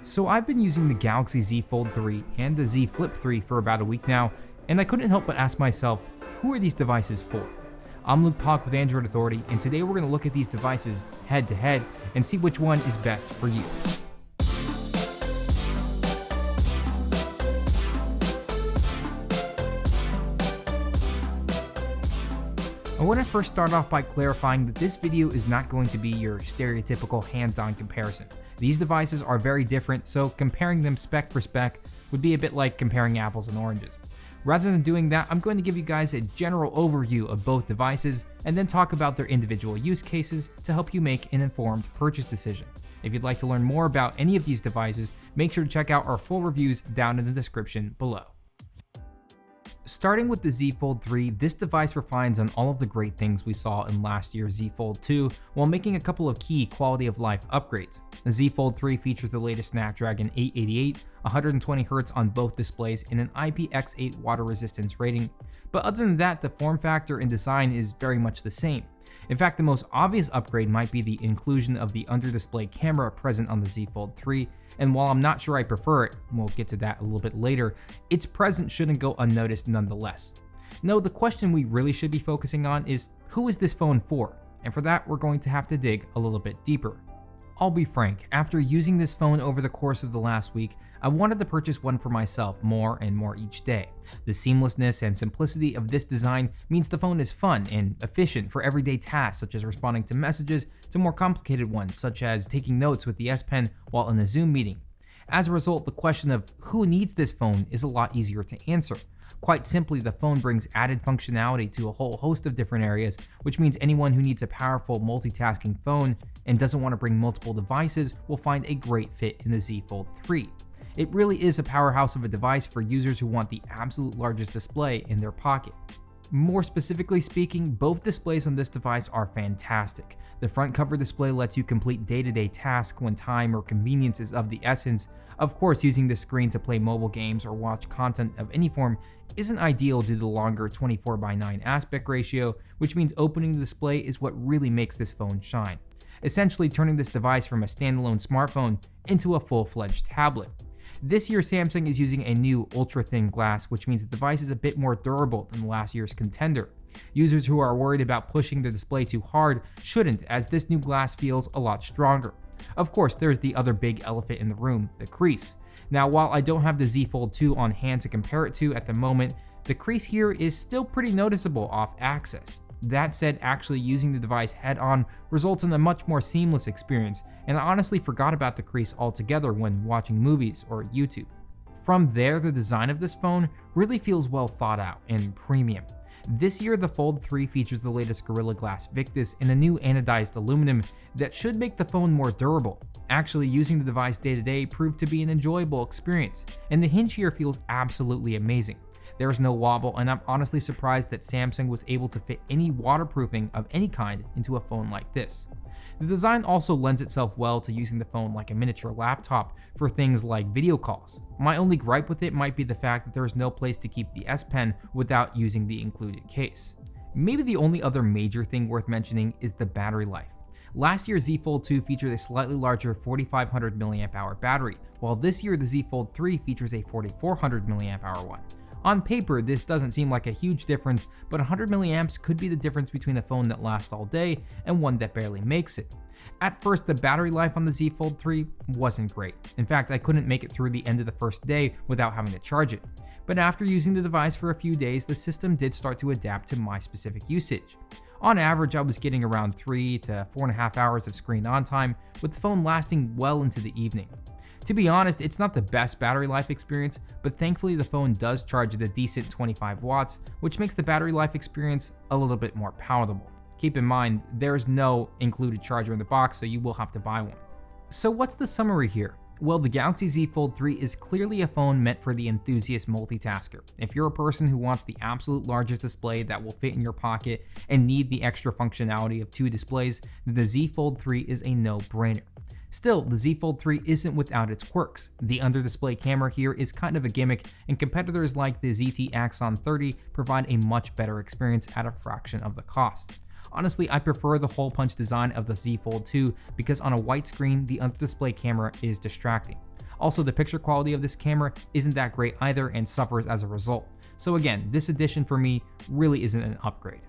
So I've been using the Galaxy Z Fold 3 and the Z Flip 3 for about a week now, and I couldn't help but ask myself, who are these devices for? I'm Luke Pock with Android Authority, and today we're going to look at these devices head to head and see which one is best for you. I want to first start off by clarifying that this video is not going to be your stereotypical hands-on comparison. These devices are very different, so comparing them spec for spec would be a bit like comparing apples and oranges. Rather than doing that, I'm going to give you guys a general overview of both devices and then talk about their individual use cases to help you make an informed purchase decision. If you'd like to learn more about any of these devices, make sure to check out our full reviews down in the description below. Starting with the Z Fold 3, this device refines on all of the great things we saw in last year's Z Fold 2 while making a couple of key quality of life upgrades. The Z Fold 3 features the latest Snapdragon 888, 120Hz on both displays, and an IPX8 water resistance rating. But other than that, the form factor and design is very much the same. In fact, the most obvious upgrade might be the inclusion of the under-display camera present on the Z Fold 3, and while I'm not sure I prefer it, we'll get to that a little bit later, its presence shouldn't go unnoticed nonetheless. No, the question we really should be focusing on is, who is this phone for? And for that, we're going to have to dig a little bit deeper. I'll be frank, after using this phone over the course of the last week, I've wanted to purchase one for myself more and more each day. The seamlessness and simplicity of this design means the phone is fun and efficient for everyday tasks such as responding to messages to more complicated ones such as taking notes with the S Pen while in a Zoom meeting. As a result, the question of who needs this phone is a lot easier to answer. Quite simply, the phone brings added functionality to a whole host of different areas, which means anyone who needs a powerful multitasking phone and doesn't want to bring multiple devices will find a great fit in the Z Fold 3. It really is a powerhouse of a device for users who want the absolute largest display in their pocket. More specifically speaking, both displays on this device are fantastic. The front cover display lets you complete day-to-day tasks when time or convenience is of the essence. Of course, using this screen to play mobile games or watch content of any form isn't ideal due to the longer 24:9 aspect ratio, which means opening the display is what really makes this phone shine, essentially turning this device from a standalone smartphone into a full-fledged tablet. This year, Samsung is using a new ultra-thin glass, which means the device is a bit more durable than last year's contender. Users who are worried about pushing the display too hard shouldn't, as this new glass feels a lot stronger. Of course, there's the other big elephant in the room, the crease. Now, while I don't have the Z Fold 2 on hand to compare it to at the moment, the crease here is still pretty noticeable off axis. That said, actually using the device head-on results in a much more seamless experience, and I honestly forgot about the crease altogether when watching movies or YouTube. From there, the design of this phone really feels well thought out and premium. This year, the Fold 3 features the latest Gorilla Glass Victus in a new anodized aluminum that should make the phone more durable. Actually using the device day to day proved to be an enjoyable experience, and the hinge here feels absolutely amazing. There's no wobble, and I'm honestly surprised that Samsung was able to fit any waterproofing of any kind into a phone like this. The design also lends itself well to using the phone like a miniature laptop for things like video calls. My only gripe with it might be the fact that there is no place to keep the S Pen without using the included case. Maybe the only other major thing worth mentioning is the battery life. Last year's Z Fold 2 featured a slightly larger 4500 mAh battery, while this year the Z Fold 3 features a 4400 mAh one. On paper, this doesn't seem like a huge difference, but 100 milliamps could be the difference between a phone that lasts all day and one that barely makes it. At first, the battery life on the Z Fold 3 wasn't great. In fact, I couldn't make it through the end of the first day without having to charge it. But after using the device for a few days, the system did start to adapt to my specific usage. On average, I was getting around 3 to 4.5 hours of screen on time, with the phone lasting well into the evening. To be honest, it's not the best battery life experience, but thankfully the phone does charge at a decent 25 watts, which makes the battery life experience a little bit more palatable. Keep in mind, there's no included charger in the box, so you will have to buy one. So what's the summary here? Well, the Galaxy Z Fold 3 is clearly a phone meant for the enthusiast multitasker. If you're a person who wants the absolute largest display that will fit in your pocket and need the extra functionality of two displays, the Z Fold 3 is a no-brainer. Still, the Z Fold 3 isn't without its quirks. The under-display camera here is kind of a gimmick, and competitors like the ZT Axon 30 provide a much better experience at a fraction of the cost. Honestly, I prefer the hole punch design of the Z Fold 2 because on a white screen, the under-display camera is distracting. Also, the picture quality of this camera isn't that great either and suffers as a result. So again, this edition for me really isn't an upgrade.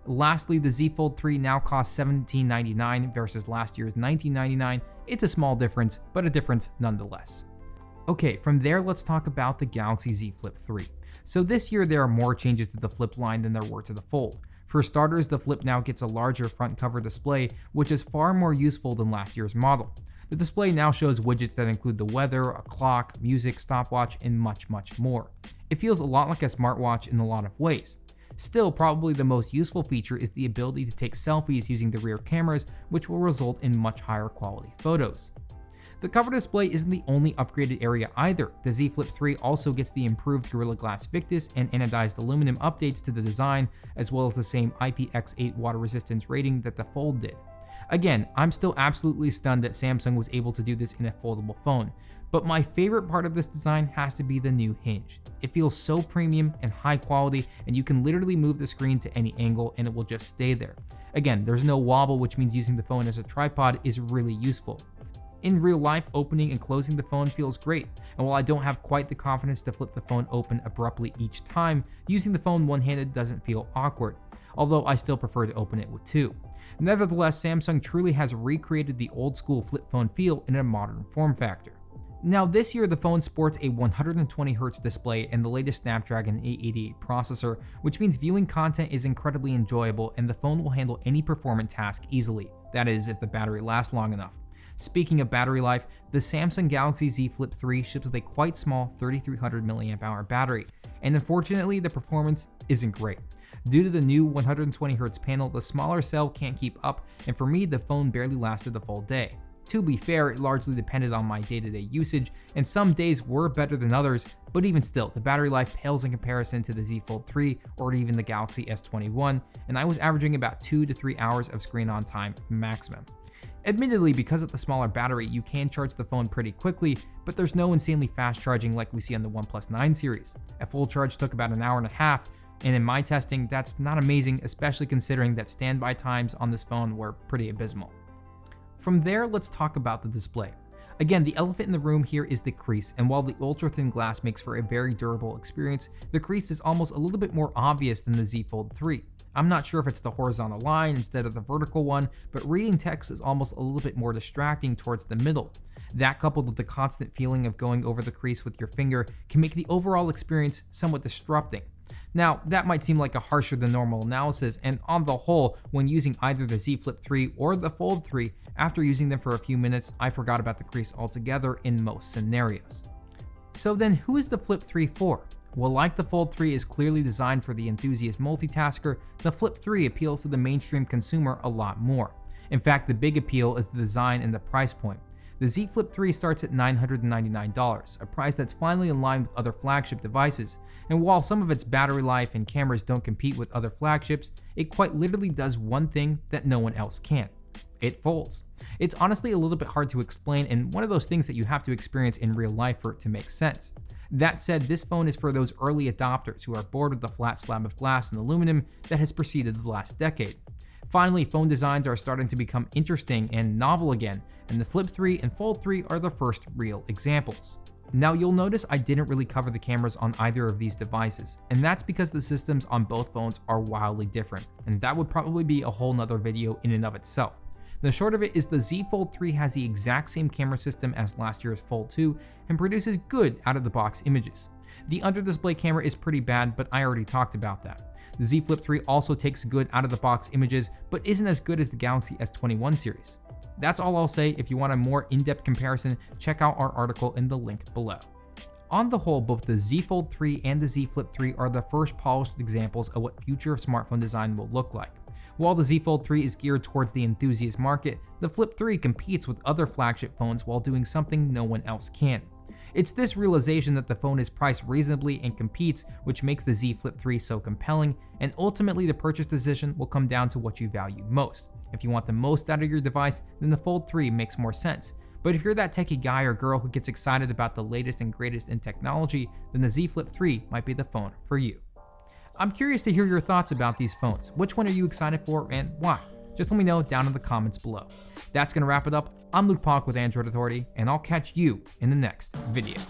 Lastly, the Z Fold 3 now costs $1799 versus last year's $1999. It's a small difference, but a difference nonetheless. Okay, from there let's talk about the Galaxy Z Flip 3. So this year there are more changes to the Flip line than there were to the Fold. For starters, the Flip now gets a larger front cover display, which is far more useful than last year's model. The display now shows widgets that include the weather, a clock, music, stopwatch, and much more. It feels a lot like a smartwatch in a lot of ways. Still, probably the most useful feature is the ability to take selfies using the rear cameras, which will result in much higher quality photos. The cover display isn't the only upgraded area either. The Z Flip 3 also gets the improved Gorilla Glass Victus and anodized aluminum updates to the design, as well as the same IPX8 water resistance rating that the Fold did. Again, I'm still absolutely stunned that Samsung was able to do this in a foldable phone, but my favorite part of this design has to be the new hinge. It feels so premium and high quality, and you can literally move the screen to any angle and it will just stay there. Again, there's no wobble, which means using the phone as a tripod is really useful. In real life, opening and closing the phone feels great, and while I don't have quite the confidence to flip the phone open abruptly each time, using the phone one-handed doesn't feel awkward, although I still prefer to open it with two. Nevertheless, Samsung truly has recreated the old school flip phone feel in a modern form factor. Now this year the phone sports a 120Hz display and the latest Snapdragon 888 processor, which means viewing content is incredibly enjoyable and the phone will handle any performance task easily. That is, if the battery lasts long enough. Speaking of battery life, the Samsung Galaxy Z Flip 3 ships with a quite small 3300 mAh battery, and unfortunately the performance isn't great. Due to the new 120Hz panel, the smaller cell can't keep up, and for me the phone barely lasted the full day. To be fair, it largely depended on my day-to-day usage, and some days were better than others, but even still, the battery life pales in comparison to the Z Fold 3 or even the Galaxy S21, and I was averaging about 2 to 3 hours of screen on time maximum. Admittedly, because of the smaller battery, you can charge the phone pretty quickly, but there's no insanely fast charging like we see on the OnePlus 9 series. A full charge took about an hour and a half, and in my testing, that's not amazing, especially considering that standby times on this phone were pretty abysmal. From there, let's talk about the display. Again, the elephant in the room here is the crease, and while the ultra-thin glass makes for a very durable experience, the crease is almost a little bit more obvious than the Z Fold 3. I'm not sure if it's the horizontal line instead of the vertical one, but reading text is almost a little bit more distracting towards the middle. That, coupled with the constant feeling of going over the crease with your finger, can make the overall experience somewhat disrupting. Now, that might seem like a harsher than normal analysis, and on the whole, when using either the Z Flip 3 or the Fold 3, after using them for a few minutes, I forgot about the crease altogether in most scenarios. So then, who is the Flip 3 for? Well, like the Fold 3 is clearly designed for the enthusiast multitasker, the Flip 3 appeals to the mainstream consumer a lot more. In fact, the big appeal is the design and the price point. The Z Flip 3 starts at $999, a price that's finally in line with other flagship devices, and while some of its battery life and cameras don't compete with other flagships, it quite literally does one thing that no one else can. It folds. It's honestly a little bit hard to explain and one of those things that you have to experience in real life for it to make sense. That said, this phone is for those early adopters who are bored with the flat slab of glass and aluminum that has preceded the last decade. Finally, phone designs are starting to become interesting and novel again, and the Flip 3 and Fold 3 are the first real examples. Now you'll notice I didn't really cover the cameras on either of these devices, and that's because the systems on both phones are wildly different, and that would probably be a whole nother video in and of itself. The short of it is the Z Fold 3 has the exact same camera system as last year's Fold 2 and produces good out-of-the-box images. The under-display camera is pretty bad, but I already talked about that. The Z Flip 3 also takes good out-of-the-box images, but isn't as good as the Galaxy S21 series. That's all I'll say. If you want a more in-depth comparison, check out our article in the link below. On the whole, both the Z Fold 3 and the Z Flip 3 are the first polished examples of what future smartphone design will look like. While the Z Fold 3 is geared towards the enthusiast market, the Flip 3 competes with other flagship phones while doing something no one else can. It's this realization that the phone is priced reasonably and competes which makes the Z Flip 3 so compelling, and ultimately the purchase decision will come down to what you value most. If you want the most out of your device, then the Fold 3 makes more sense. But if you're that techie guy or girl who gets excited about the latest and greatest in technology, then the Z Flip 3 might be the phone for you. I'm curious to hear your thoughts about these phones. Which one are you excited for and why? Just let me know down in the comments below. That's going to wrap it up. I'm Luke Polk with Android Authority, and I'll catch you in the next video.